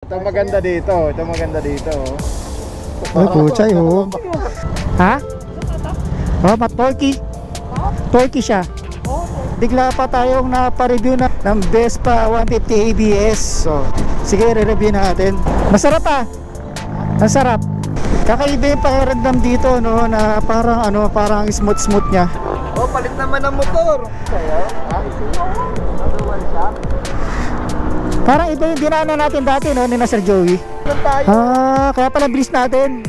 Ito maganda dito. Ito maganda dito. Ay, puchay, oh. Ha? Oh, Turkey. Turkey siya. Bigla pa tayong napareview na ng Vespa 150 ABS. So, sige, re-review natin. Masarap ah. Masarap. Kakaiba yung pakiramdam dito, no, na parang ano, parang smooth niya. Oh, palit naman ang motor. Parang iba yung dinaanan natin dati, no, ni na Sir Joey. Ah, kaya pala bilis natin.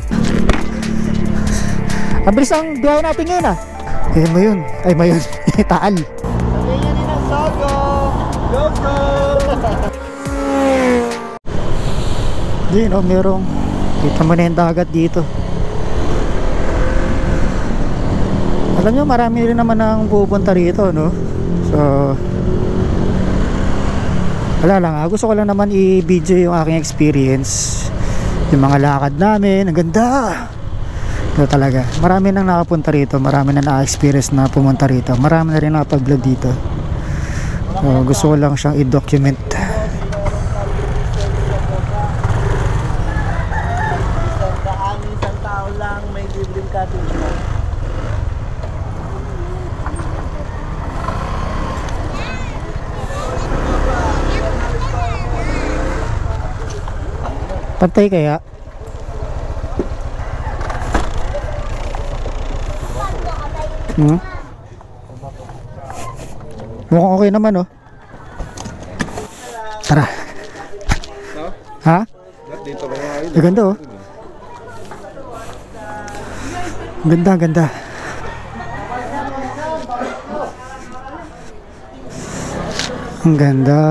Ang bilis ang biyahe natin ngayon ah. Eh, mayon. Ay, mayon. Taal. Sabihin niya ng Sogo. Sogo. Di, no, merong kita mo na yung dagat dito. Alam nyo, marami rin naman ang pupunta rito, no? So, wala lang, gusto ko lang naman i-video yung aking experience, yung mga lakad namin. Ang ganda. Ito talaga, marami nang nakapunta rito, marami na na-experience na pumunta rito, marami na rin nakapag-vlog dito. So, gusto ko lang siyang i-document. Isang tao lang may libreng cottage mo. Pantay kaya? Mukhang okay naman, oh. Tara. Ha? Dito ba nga yun? Ang ganda, oh. Ganda, ganda. Ang ganda.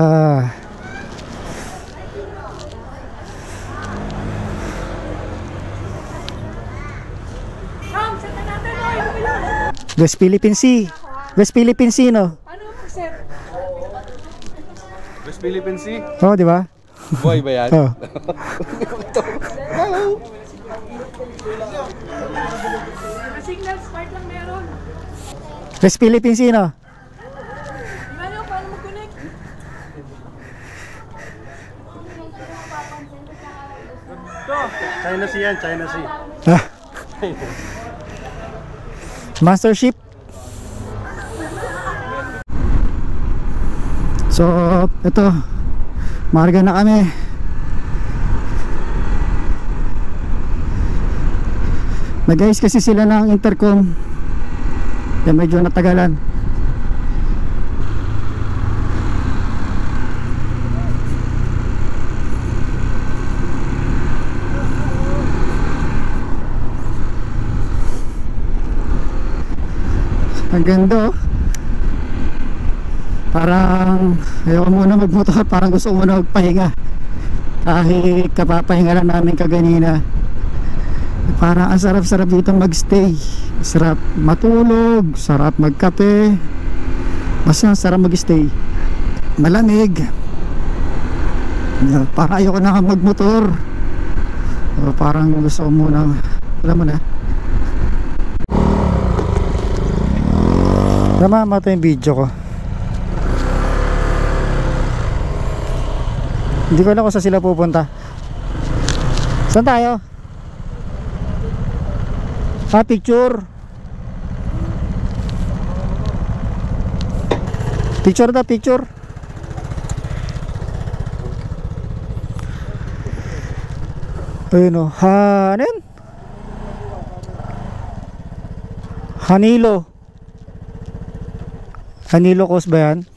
West Philippine Sea. West Philippine Sea, no? West Philippine Sea? Oo, di ba? Buhay ba yan? Oo. Signal smart lang meron. West Philippine Sea, no? Ano, paano mag-connect? China Sea yan, China Sea. Ah. Master ship. So, ito. Marga na kami. Nag-ayos kasi sila ng intercom. Kaya medyo natagalan. Ang ganda, oh. Parang ayoko muna magmotor, parang gusto ko muna magpahinga. Kahit kapapahinga lang namin kaganina. Parang ang sarap-sarap dito magstay. Sarap matulog, sarap magkape. Basta sarap magstay. Malamig. Parang ayoko na magmotor. Parang gusto ko muna, alam mo na. Namamata yung video ko. Hindi ko alam kung saan sila pupunta. Saan tayo? Picture. Picture na, picture. Ayun o. Ano yun? Hanilo. Hanilo Coast ba yan?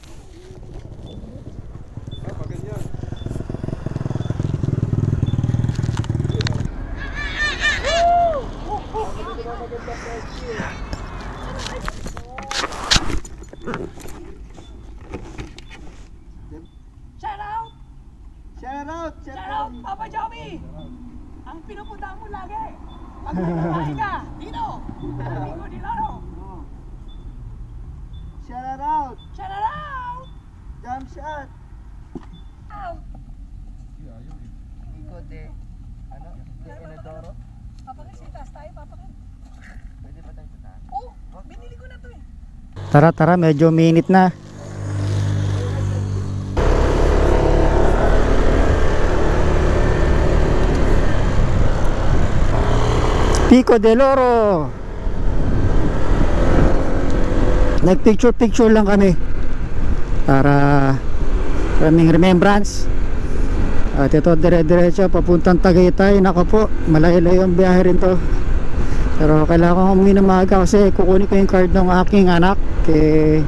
Shout out! Shout out! Shout out, Papa Joey! Ang pinupuntahan mo lagi. Pag may babae ka, dito! Amigo ni Loro. Shout out! Shout out! Jump shot! Out! Ikot eh. Ano? Inodoro? Papakisitas tayo, papakit. Pwede ba tayo sa taas? Oh, binili ko na to eh. Tara, tara, medyo minute na. Pico del Oro. Nag picture lang kami para kaming remembrance. At ito dire-diretso papuntang Tagaytay. Nako po, malayo-layo ang biyahe rin to. Pero kailangan ko umuwi ng maaga kasi kukunin ko yung card ng aking anak.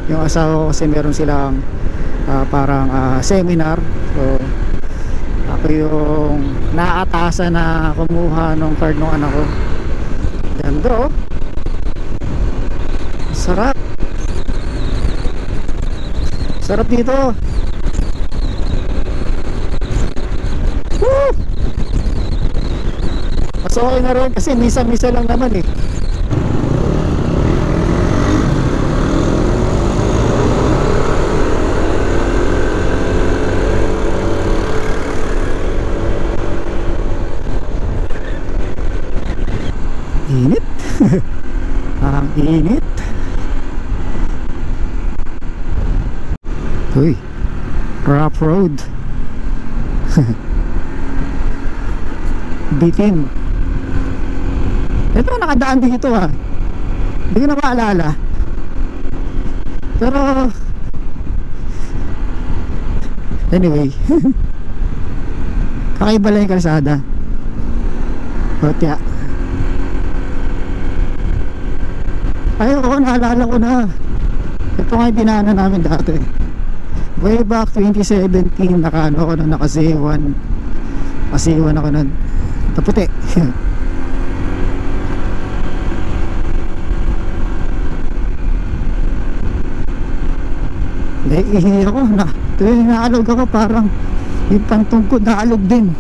Yung asawa ko kasi meron silang parang seminar. So ako yung naatasan na kumuha ng card ng anak ko. Ganda oh. Sarap. Sarap dito. Woo! Mas okay na rin kasi misa-misa lang naman eh. Init. Ang init. Uy, rough road. Bitin. Ito nakadaan dito ah. Hindi ko na maalala. Pero anyway, kakaiba lang yung kalsada. Kotya. Ayoko, naalala ko na. Ito nga yung dinaanan namin dati. Way back 2017, naka-ano ako na, naka-C1 ako nun. Taputi. Naiihi ako na. Tuwing naalog ako parang yung pantungkod naalog din.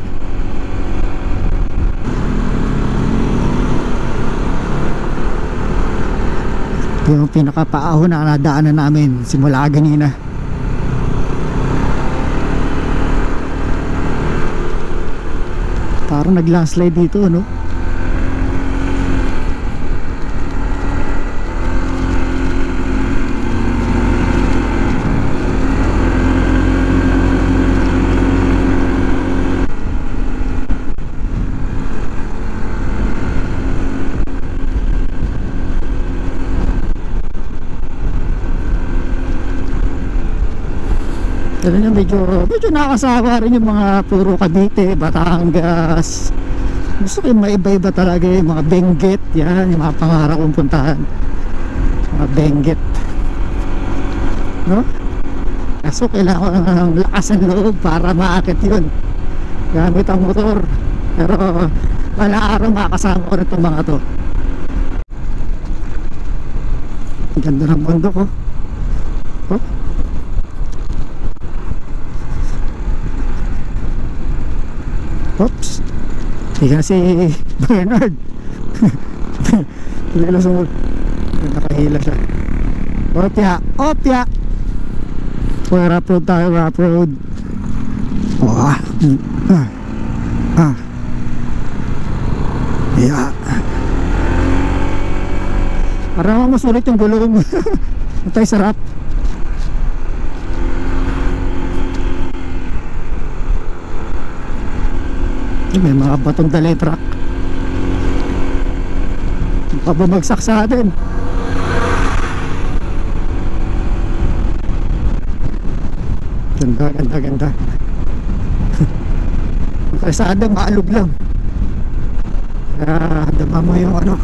Yung pinakapaahon na nadaanan namin simula ganina. Parang nag-landslide dito, no? Medyo nakakasawa rin yung mga puro Cavite, Batangas. Gusto ko yung maiba-iba talaga yung mga Benguet. Yan, yung mga pangarap kong puntahan. Mga Benguet, no? Kaso kailangan ko ng lakas ng loob para maakit yun gamit ang motor. Pero wala araw makakasama ko na itong mga to. Ang ganda ng bundok ko. Oh. Oops. Hindi si Bernard. Hindi lang sumul. Nakahila siya. Opya. Opya. Rough road tayo. Rough road. Oh. Yeah. Parang masulit yung gulong. Matay sarap. May mga batong dalay truck. Pabumagsak sa atin. Ganda, ganda, ganda. Ang kalsada maalog lang. Dama mo yung ano.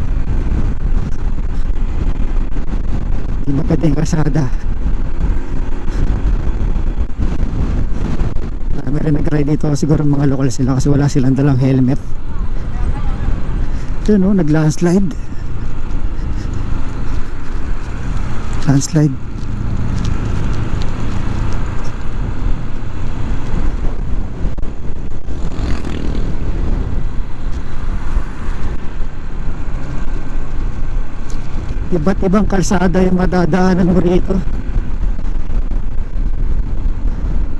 Hindi maganda yung kalsada. Meron nag-ride dito, siguro mga local sila kasi wala silang dalang helmet. Ito no, nag-landslide. Landslide. Iba't ibang kalsada yung madadaanan mo rito.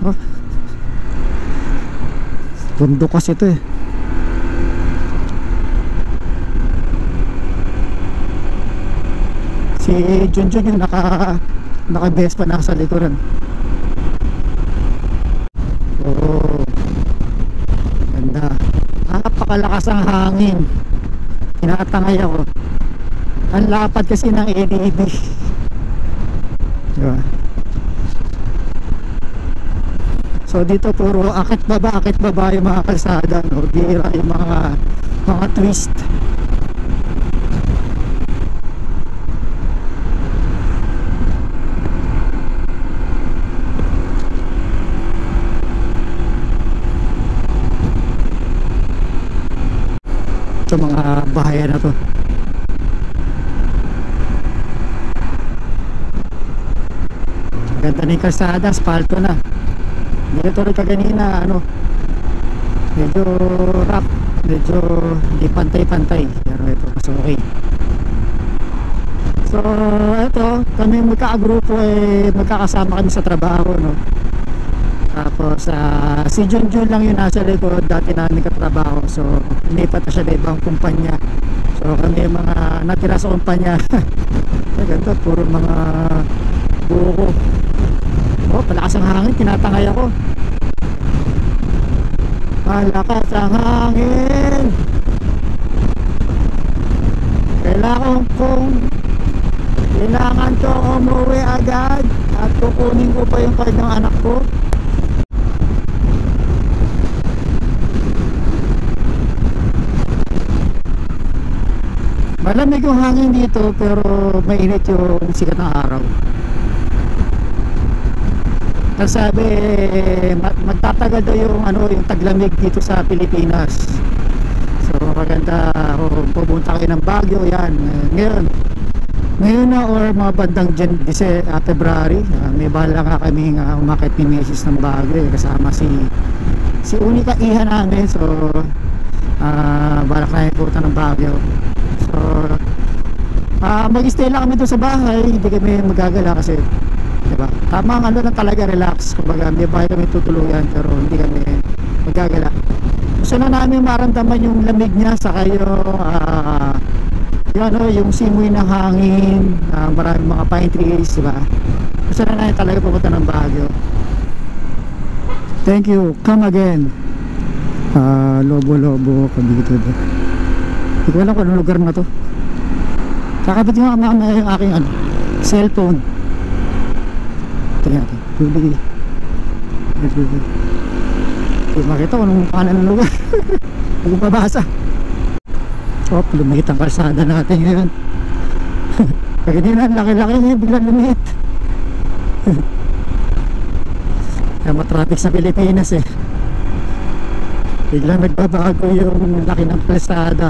Oh. Bundok kasi ito eh. Si Junjun yung naka-best pa nasa likuran. Oo. Ganda. Napakalakas ang hangin. Tinatangay ako. Ang lapad kasi ng LED. Diba? So dito puro akit baba yung mga kalsada, no? Bihira yung mga twist. Sa mga bahayan na to. Ganda na yung kalsada, asfalto na. Hindi ito rin kaganina, medyo rough, medyo hindi pantay-pantay, pero ito mas okay. So ito, kami magkakagrupo magkakasama kami sa trabaho, no? Tapos si Junjun lang yung nasa likod, dati namin katrabaho, so inipat na siya na ibang kumpanya. So kami mga natira sa kumpanya. Ganito, puro mga buko. Oh, palakas ang hangin, tinatangay ako. Malakas ang hangin. Kailangan ko umuwi agad at kukunin ko pa yung card ng anak ko. Malamig yung hangin dito pero mainit yung sikat ng araw. Sabi magtatagal daw yung taglamig dito sa Pilipinas. So maganda kung pupunta kayo ng Baguio, yan. Ngayon na or mga bandang February, may bala nga kaming umakit ni Mrs. ng Baguio, kasama si Unika iha namin. So balak na yung pupunta ng Baguio. So mag-stay lang kami doon sa bahay, hindi kami magagala kasi diba? Tama lang talaga, relax. Kumbaga may bahay kami tutuluyan pero hindi kami magagala. Gusto na namin maramdaman yung lamig niya, saka yung simoy ng hangin, maraming mga pine trees, diba? Gusto na namin talaga pupunta ng Baguio. Thank you, come again. Lobo Cavite. Hindi ko alam kung anong lugar na to. Kakabit yung yung aking cellphone. Tingnan natin. Hindi makita kung anong kanan ng lugar. Hindi ko mabasa. Lumikit ang kalsada natin ngayon. Kaganina, laki-laki niya, biglang lumikit. Kaya matraffic sa Pilipinas biglang nagbabago yung laki ng kalsada.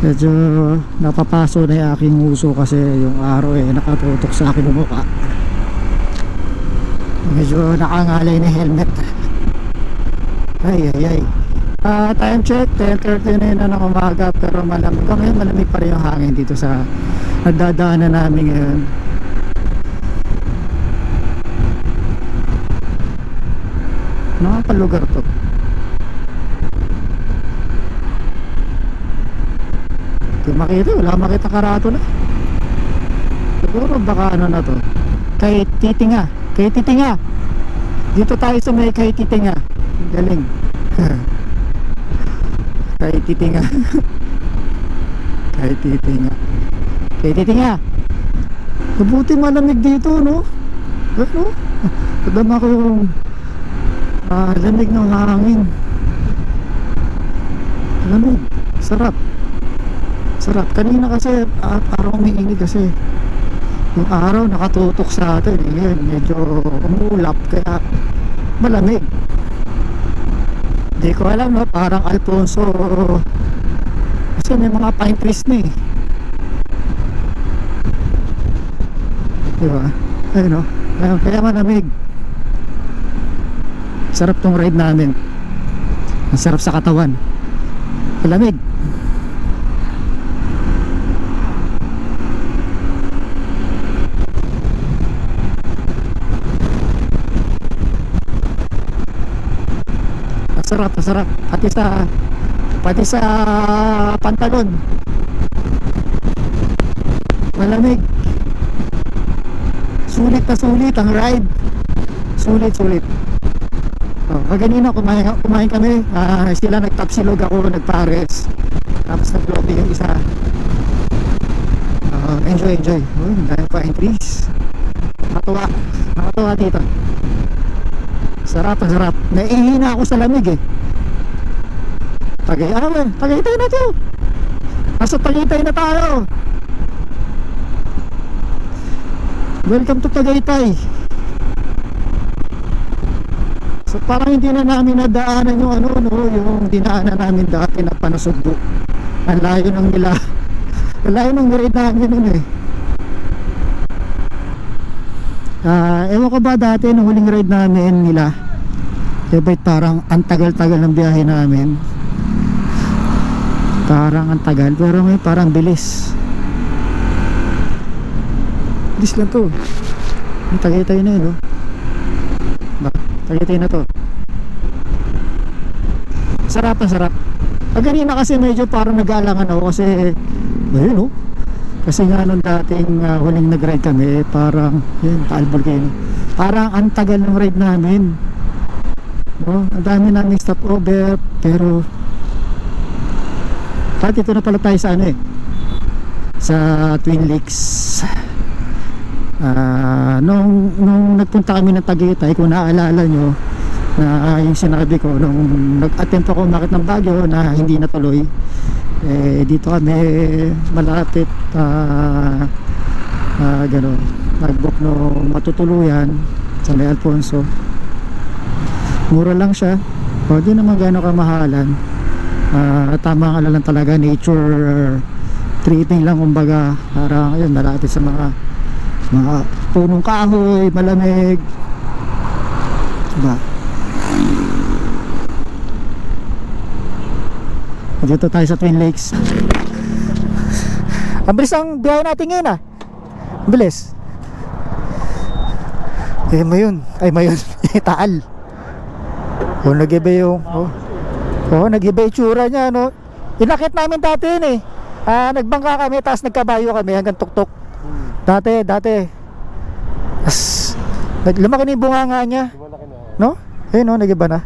Medyo napapaso na yung aking uso kasi yung araw nakatutok sa aking mukha. Medyo nakangalay na helmet. Ay. Time check, 10:30 na ng umaga pero malamig pa rin yung hangin dito sa nadadaanan namin ngayon. Ano pa lugar to? Wala makita karato na. Siguro baka na to. Kay Titinga. Dito tayo sa may kay Titinga. Galing. Kay Titinga. Mabuti malamig dito, no? Ano? Kadama ko yung lamig ng hangin. Lamig. Sarap. Kanina kasi parang umiinit kasi yung araw nakatutok sa atin. Medyo umulap kaya malamig. Hindi ko alam, no? Parang Alfonso kasi may mga pine trees na diba? Ayun, no? Kaya malamig. Sarap tong ride namin. Ang sarap sa katawan. Malamig. Masarap. Pati sa pantalon. Malamig. Sulit ang ride. Sulit. Kaganina kumain kami, sila nagtapsilog, ako nagpares, tapos nag-lobby yung isa. Enjoy. Dahil pa trees. Nakatuwa dito. Sarap. Naihina ako sa lamig eh. Tagaytay na to. Nasa Tagaytay na tayo. Welcome to Tagaytay. So parang hindi na namin nadaanan yung yung dinaanan namin dati na Panasugbo. Ang layo ng ride namin nun eh. Ewan ko ba dati nung huling ride namin nila, diba parang ang tagal-tagal ng biyahe namin. Parang ang tagal, pero may parang bilis. Bilis lang to. Ang Tagaytay na yun, Tagaytay na to. Sarap. Ganina kasi medyo parang nag-aalangan ako kasi ayun kasi nga nung dating huling nag-ride kami, parang yun, Taal Volcano, parang ang tagal ng ride namin, ang dami namin stopover. Pero dito na pala tayo sa sa Twin Lakes. Nung nagpunta kami ng Tagaytay, kung naaalala nyo, na yung sinabi ko nung nag-attempt ako umakit ng Baguio na hindi natuloy, dito kami malapit gano'n, nag-book no matutuluyan sa May Alfonso. Mura lang siya, di naman gano'n kamahalan. Tama nga lang talaga, nature tripping lang kumbaga. Parang yun, malapit sa mga punong kahoy, malamig, diba? Dito tayo sa Twin Lakes. Ang bilis ang biyahe natin ngayon Ang bilis. Mayon Taal. Nag-iba yung nag-iba yung tsura niya, Inakit namin dati yun eh. Nagbangka kami, tapos nagkabayo kami hanggang tuktok. Dati as, lumaki na yung bunganga niya, ayun nag-iba na.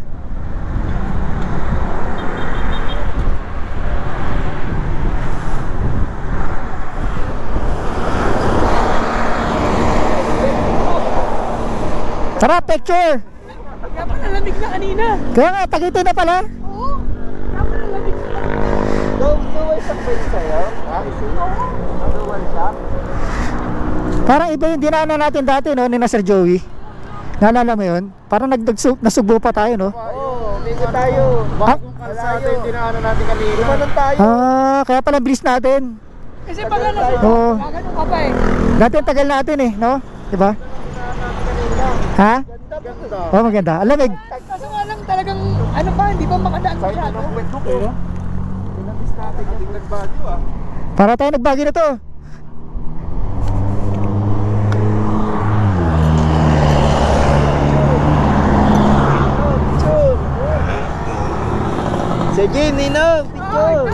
Tara, picture! Kaya pala lamig na kanina. Kaya nga, Tagaytay na pala. Oo. Kaya pala lamig na. Dual shock ba yun sa'yo? Dual shock? Parang iba yung dinaanan natin dati, ni na Sir Joey. Naalala mo yun? Parang nasugbo pa tayo, Oo, medyo tayo. Bagong kalsada yung dinaanan natin kanina. Lumanan tayo. Kaya pala bilis natin. Kasi pag nasa gagano ka pa eh. Dati ang tagal natin diba? Ha? Ganda. Maganda. Alamig. Kaso nga lang talagang hindi pa makadaan masyado. Pinabis natin yung nagbagyo Para tayo nagbagyo na to. Sige, Ninong, picture.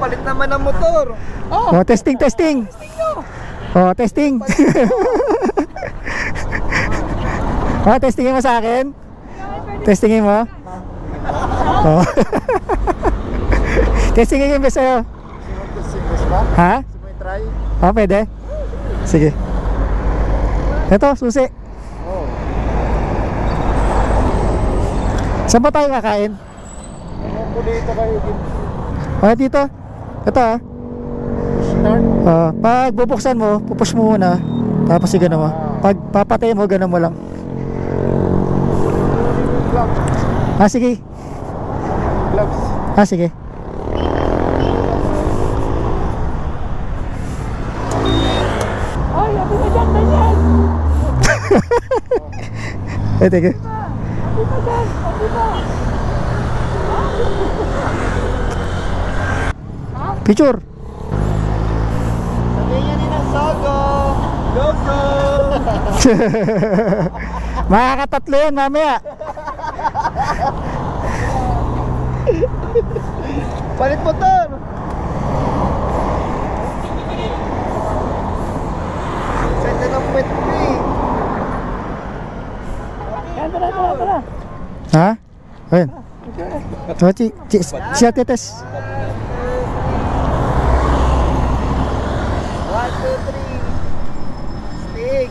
Palit naman ang motor. Testing. Testing. Testingin mo sa akin. Testingin mo. Testingin mo sa'yo. Ha? Try. Pwede. Sige. Ito, susi. Saan ba tayo kakain? Dito kayo Dito. Ito pag bubuksan mo, pupush mo muna. Tapos gano'n mo. Pag papatay mo, gano'n mo lang. Sige. Gloves. Sige. Ay, abi ka dyan, ganyan. Teka. Abi ka dyan, abi ka. Picture. Sabihin niya Ninang Sogo. Go! Makakatatlo yan mamaya. Palit motor. Send na ng pwet free. Ha? Ayun. Oh, si Ate Tess. 1, 2, 3. Stick.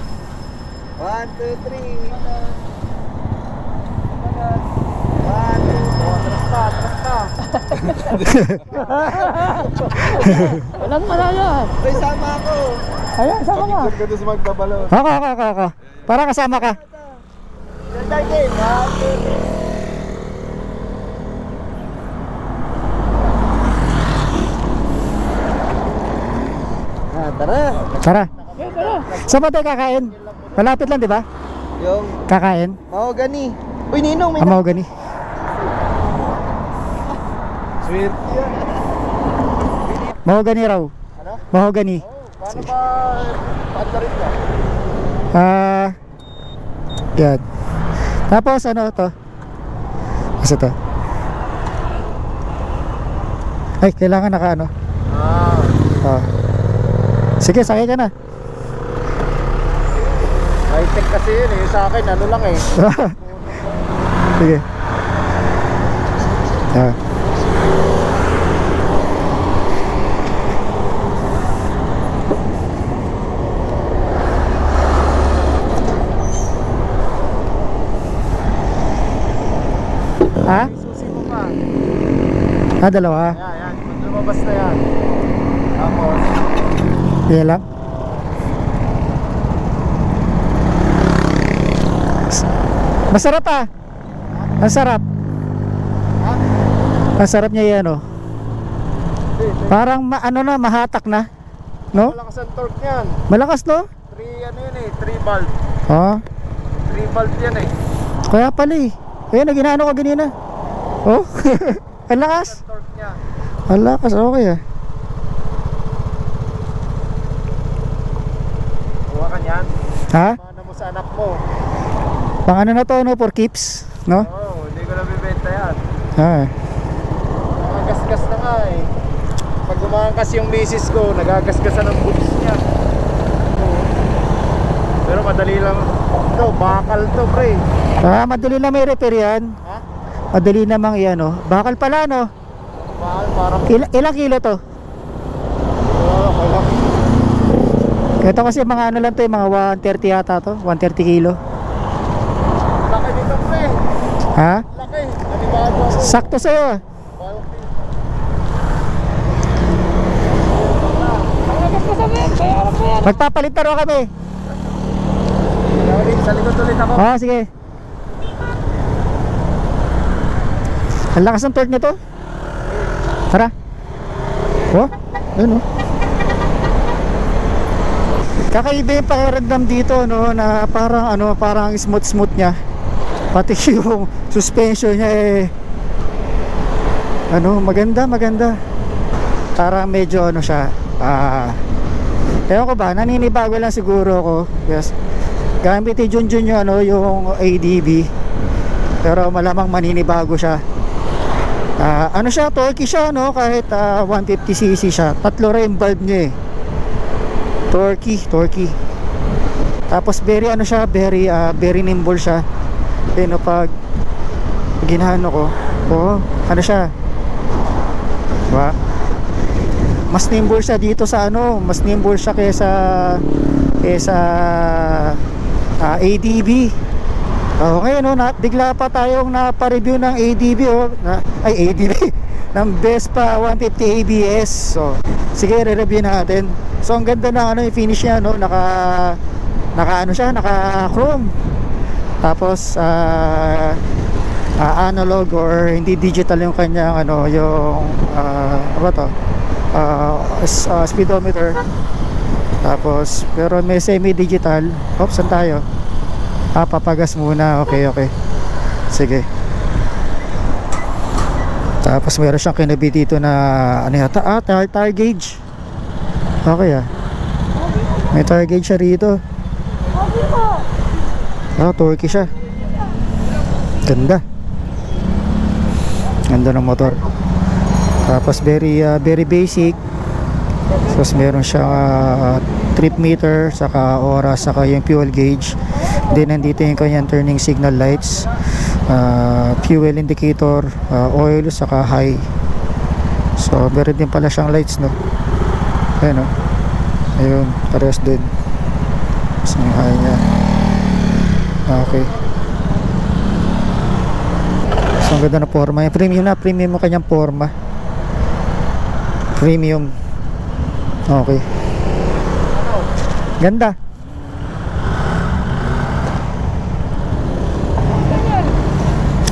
1, 2, 3. 1, 2, 3. Atras pa. Walang malayo. May sama ako. Ayan, sama ka. Ka doon sa magbabalot. Ako. Para kasama ka. Ilan tayo game? 1, 2, 3. Tara. Tara. Okay, tara. Saan ba tayo kakain? Malapit lang, di ba? Yung Kakain. mahogany. Uy, Ninong, may Amaw gani. sweet yan. Mahogany raw. Ano? Mahogany. Paano ba paanda rin ka? Yan. Tapos ano to? Asa to? Ay, kailangan naka ano? Oh. Sige, sakay ka na. High-tech kasi yun eh. Sa akin, ano lang eh. Sige. Ah. Ha? Susi mo pa. Dalawa. Yan. Kung lumabas na yan. Tapos, Yan lang. Masarap ah. Ang sarap. Ang sarap niya yan oh. Parang ano na, mahatak na. No? malakas ang torque niyan. Malakas no? 3 ano yun eh. 3 valve. Oh. 3 valve yan eh. Kaya pala eh. Ayun, ginaano ko ganina. Oh. Ang lakas. Ang torque niya. Ang lakas, okay ah. Kuha ka niyan. Ha? Paano mo sa anak mo? Pang ano na to, no? For keeps, no? Oo, hindi ko na bibenta yan. Ah. Nagagasgas na nga eh. Pag gumakas yung misis ko, nagagasgasan ng boots niya. Oo. Pero madali lang. Ito, bakal to pre. Madali na may repair yan. Ha? Madali namang yan, no? Bakal pala, no? Bakal parang... Ilang kilo to? Wala. Ito kasi mga ano lang to, mga 130 yata to. 130 kilo. Laki dito pre. Ha? Laki. Nanibado ako. Sakto sa'yo ah. Paglagas ka sa men, bayaran mo yan. Magpapalit na rin kami. Sa likod ulit ako. Oo, sige. Ang lakas ng torque nito. Tara. Oh, ayun oh. Kakaiba yung pakiramdam dito, no, na parang ano, parang smooth niya. Pati yung suspension niya eh ano, maganda. Parang medyo ano siya, ewan ko ba, naninibago lang siguro ako. Yes. Gamit ni Junjun yung ano, yung ADB. Pero malamang maninibago siya. Ano siya, torquey siya, no, kahit 150cc siya. Tatlo rin valve niya eh. Torquey. Tapos very ano siya, very nimble siya. Then pag ginahano ko, ano siya, diba? Mas nimble siya dito sa ano, mas nimble siya kaysa ADB. Ngayon no, bigla pa tayong napa-review ng ADB ADB ng Vespa 150 ABS. So sige, re-review natin. So ang ganda ng ano, yung finish niya, no, naka ano siya, naka chrome. Tapos analog or hindi digital yung kanyang ano, yung ano to, speedometer. Tapos pero may semi digital. Oops, saan tayo? Papagas muna. Okay. Sige. Tapos meron siyang kinabi dito na ano yata, tire gauge. Okay ah. May tire gauge siya rito. Torquey siya. Ganda ng motor. Tapos very basic. Tapos meron siyang trip meter, saka oras, saka yung fuel gauge. Then nandito yung kanyang turning signal lights, fuel indicator, oil, saka high. So meron din pala siyang lights, no? Ayan, no? Ayun, parehas din. So yung high niya. Okay. So ang ganda na forma. Yung premium mo kanyang forma. Premium. Okay. Ganda.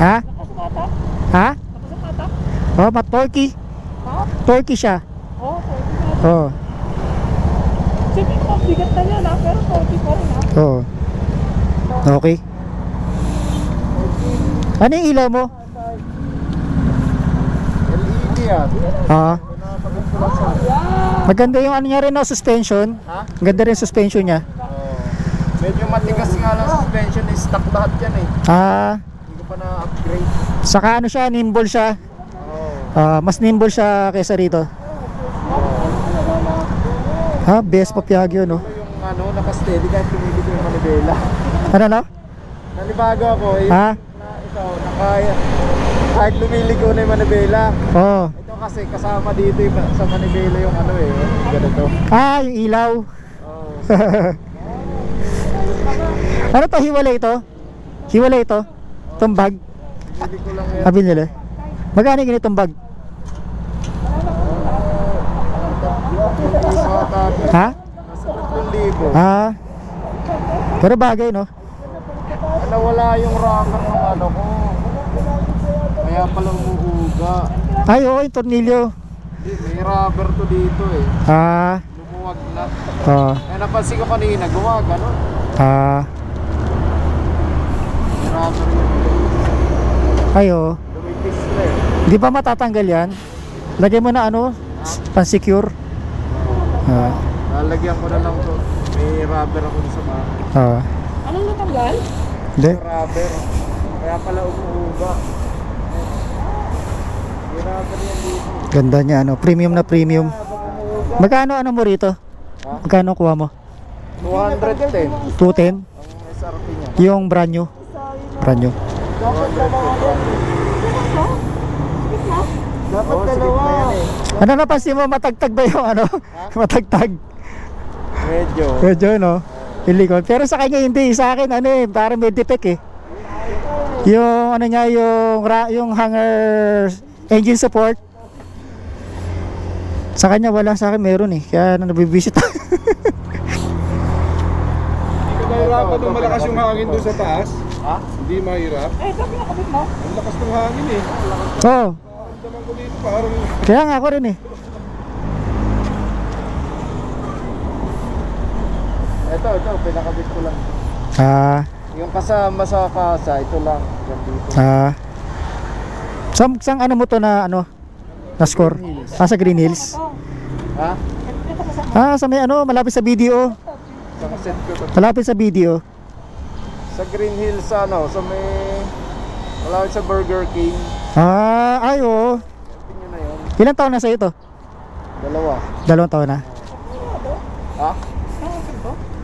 Ha? Ha? Oh, Turkey. Turkey siya. Oh. Sabi ko, bigat na yan ha, pero 40 pa rin ha. Oh. Okay. Ano yung ilaw mo? LED yan. Ah. Pinapagod ko lang sa... Maganda yung ano niya rin, no, suspension. Ha? Ganda rin suspension niya. Medyo matigas nga lang suspension, stock lahat yan eh. Ah, Hindi ko pa na-upgrade. saka ano siya, nimble siya. Mas nimble siya kaysa rito. Ha, best pa Piaggio, no? Ito yung ano, naka-steady kahit tumili ko yung manibela. Ano na? Nanibago ako eh. Ha? Ikaw, kahit lumili ko na yung manibela. Oo. Ito kasi kasama dito yung, sa manibela yung ano eh. Ganito. Ah, yung ilaw. Oh. Ano to, hiwalay ito? Hiwalay ito? Itong bag? Bili ko lang yan. Sabi nila. Magkano yung ganitong bag? Ha? Nasa 3,000. Ah. Pero bagay, no? Nawala yung rocker ng ano ko. Kaya pala umuuga. Ay, oo, yung tornilyo. May rubber to dito eh. Ah. Lumuwag na. Ah. Eh napansin ko kanina, gumagano. Ah. May rubber yun. Ay, oo. Lumipis na eh. Di ba matatanggal yan? Lagay mo na ano? Pan-secure. Ah. Lalagyan ko na lang to. May rubber ako sa bahay. Ah. Anong natanggal? Hindi. Rubber. Kaya pala umuuga. May rubber yan dito. Ganda niya, ano? Premium na premium. Magkano ano mo rito? Magkano kuha mo? 210 210? ang SRP niya. Yung brand new. Brand new. 210. Dapat dalawa. Ano napansin mo? Matagtag ba yung ano? Matagtag. Medyo. Medyo, no? Ilikot. Pero sa kanya hindi. Sa akin, ano eh, parang may defect eh. Yung ano niya, yung hanger engine support. Sa kanya wala, sa akin meron eh. Kaya nabibisit. Mahirapan nung malakas yung hangin doon sa taas. Ha? Hindi mahirap. Eh, sabi na kapit mo. Ang lakas ng hangin eh. Oo. Naman ko dito parang Kaya nga ako rin eh. Ito, pinakabit ko lang. Ah. Yung kasama sa kasa, ito lang. Yan dito. Ah. Sang ano mo to na ano? Na score? Ah, sa Green Hills. Ha? Ah, sa may ano, malapit sa video. Sa set ko to. Malapit sa video. Sa Green Hills, ano, sa may... Malapit sa Burger King. Ah, ay oo. Tingnan na yun. Ilang taon na sa'yo to? 2. 2 taon na. Ha?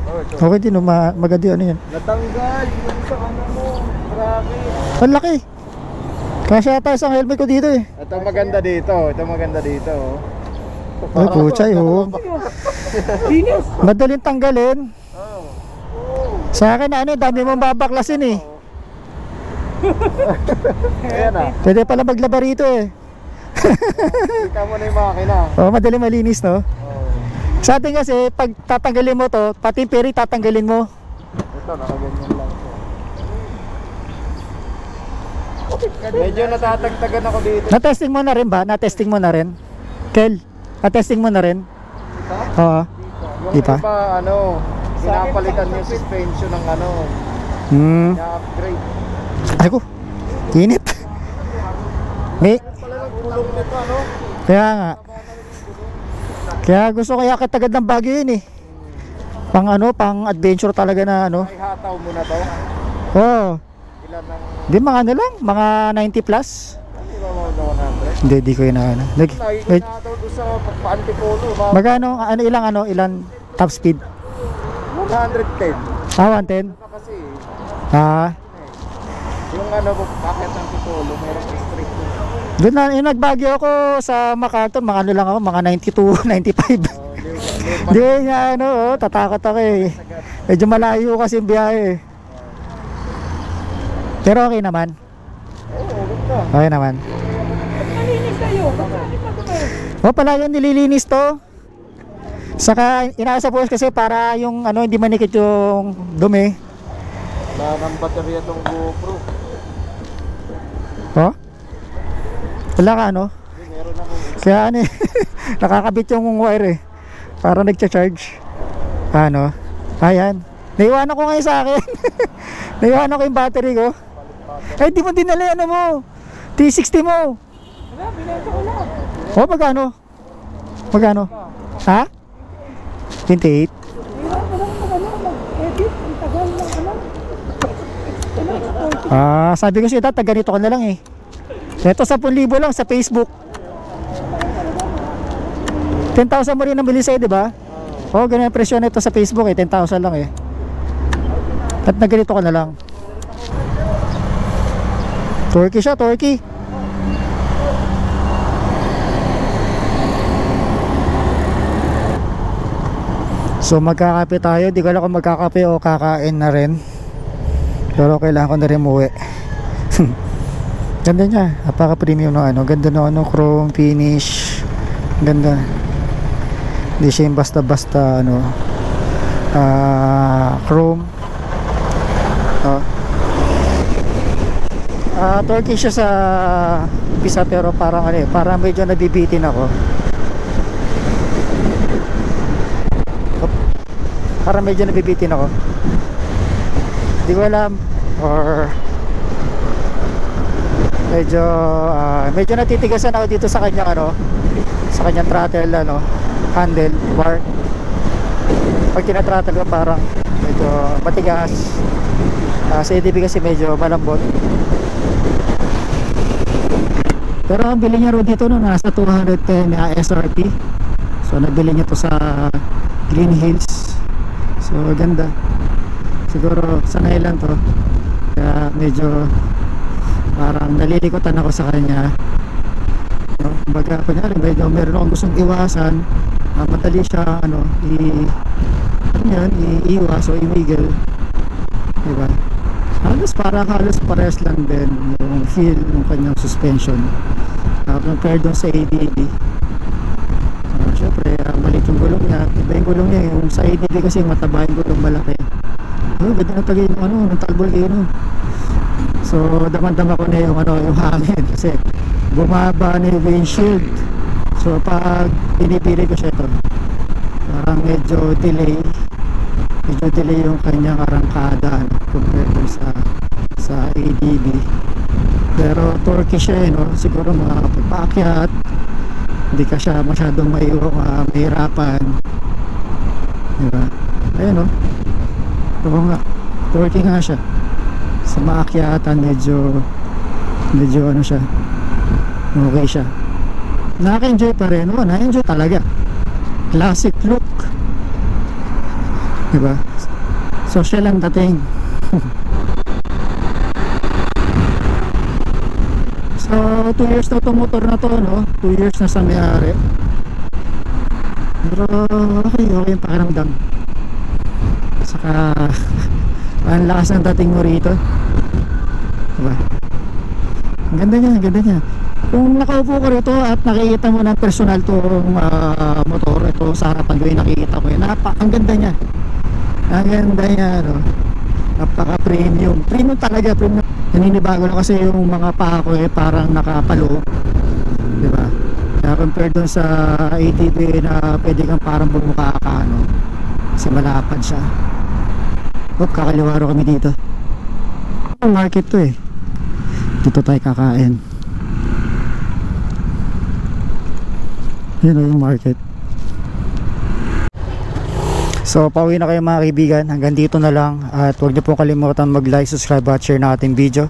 Oh, ito. Okay din, no? Maganda yun, ano yan. Natanggal yung sa ano mo. Grabe. Ang laki. Kasya tayo sa helmet ko dito eh. Ito maganda dito. Ito maganda dito. Ay, puchay, oh. Linis. Madaling tanggalin. Oh. Sa akin, ano, dami mong babaklasin eh. Ayan ah. Pwede pala maglaba rito eh. Kita mo na yung makina. Oh, madaling malinis, no? Oh. Sa atin kasi, pag tatanggalin mo to, pati yung peri tatanggalin mo. Ito, nakaganyan lang to. Medyo natatagtagan ako dito. Na-testing mo na rin ba? Na-testing mo na rin? Kel, na-testing mo na rin? Oo. Yung Di pa? iba, ano, pinapalitan yung suspension ng ano, upgrade. Ay ko, init. May, Pala nagpulong nito, ano? kaya nga. Kaya gusto kaya kitagad ng Baguio yun eh. Pang ano, pang adventure talaga na ano. Ay, hataw mo na to. Oo. Ilan ng, Di mga ano lang, mga 90 plus. di ba mga 100? Hindi, di ko yun na ano. Lagi ko nahataw doon sa pa-antipolo. Magkano, ano, ilang top speed? 110. 110? Kasi yung packet ng Pitolo, meron street doon. Doon na, yung nagbagyo ako sa MacArthur, mga ano lang ako, mga 92, 95. Hindi nga tatakot ako eh. Medyo malayo kasi yung biyahe eh. Pero okay naman. Okay naman. Nalinis kayo. Pala yun, nililinis to. Saka inaasa po kasi para yung hindi manikit yung dumi. Wala ng baterya tong GoPro. Wala ka Meron akong Kaya nakakabit yung wire eh. Para nagcha-charge. Ayan. Naiwanan ko ngayon sa akin. Naiwanan ko yung battery ko. Eh di mo dinala mo. T60 mo. Wala, binenta ko lang. Magkano? Magkano? Ha? 28? Iwan ko lang mag-edit. Ang tagal lang Sabi ko siya dati, ganito ka na lang eh. Ito 10,000 lang sa Facebook. 10,000 mo rin nabili sa'yo, di ba? Ganun yung presyo nito sa Facebook eh, 10,000 lang eh. At naganito ka na lang. Turkey siya, turkey. So magkakape tayo, di ko alam kung magkakape o kakain na rin. Pero kailangan ko na rin umuwi. Ganda niya, napaka premium na ganda na chrome finish. Ganda. Hindi siya yung basta-basta chrome. Turkey siya sa pisa pero parang parang medyo nabibitin ako. Parang medyo nabibitin ako. Hindi ko alam or medyo natitigasan ako dito sa kanyang sa kanyang throttle handle bar. Pag tina-throttle ko parang medyo matigas. Sa ADB kasi medyo malambot. Pero ang bili niya dito nasa 210 SRP. So nabili niya to sa Green Hills. So ganda. Siguro sanay lang to. Kaya medyo parang nalilikotan ako sa kanya. Kumbaga kunyari medyo meron akong gustong iwasan, madali siya iiwas o i-wiggle, diba? Halos parehas lang din yung feel ng kanyang suspension compared doon sa ADB. Syempre maliit yung gulong niya, iba yung gulong niya. Yung sa ADB kasi mataba yung gulong, malaki. Ganda na tagay ng talbol kayo. So damang-dama ko na yung hangin kasi bumaba na yung windshield. So pag pinipili ko siya parang medyo delay yung kanyang arangkada compared sa ADB. Pero torque siya siguro makapagpaakyat, hindi ka siya masyadong mahirapan, diba? Ayun oo nga, torque nga siya sa maakyatan, medyo siya okay siya. Nakaka-enjoy pa rin. Na-enjoy talaga. Classic look, diba? Social ang dating. So 2 years na itong motor na to 2 years na sa may-ari. Pero okay yung pakiramdam. Saka ang lakas ng dating mo rito, diba? Ang ganda niya. Kung nakaupo ko rito at nakikita mo ng personal tong motor, ito sa harapan ko yung nakikita ko ang ganda niya. Ang ganda niya napaka premium talaga, premium. Naninibago lang kasi yung mga paa ko parang nakapalo, diba? Kaya compared dun sa ATV na pwede kang parang bumuka ka kasi malapad siya. Kakaliwaro kami dito. Market to dito tayo kakain. Yun yung market. So pauwi na kayo mga kaibigan. Hanggang dito na lang. At huwag niyo pong kalimutan mag-like, subscribe at share na ating video.